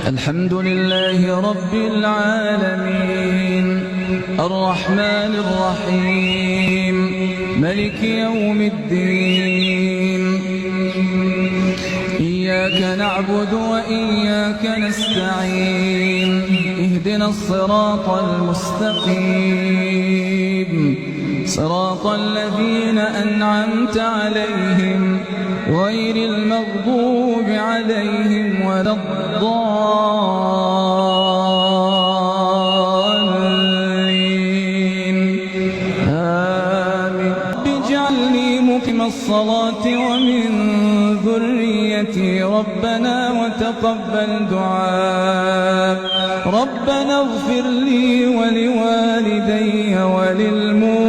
الحمد لله رب العالمين الرحمن الرحيم ملك يوم الدين إياك نعبد وإياك نستعين اهدنا الصراط المستقيم صراط الذين أنعمت عليهم غير المغضوب عليهم ولا الضالين آمين. رب اجعلني مقيم الصلاة ومن ذريتي ربنا وتقبل دعاء ربنا اغفر لي ولوالدي وللمؤمنين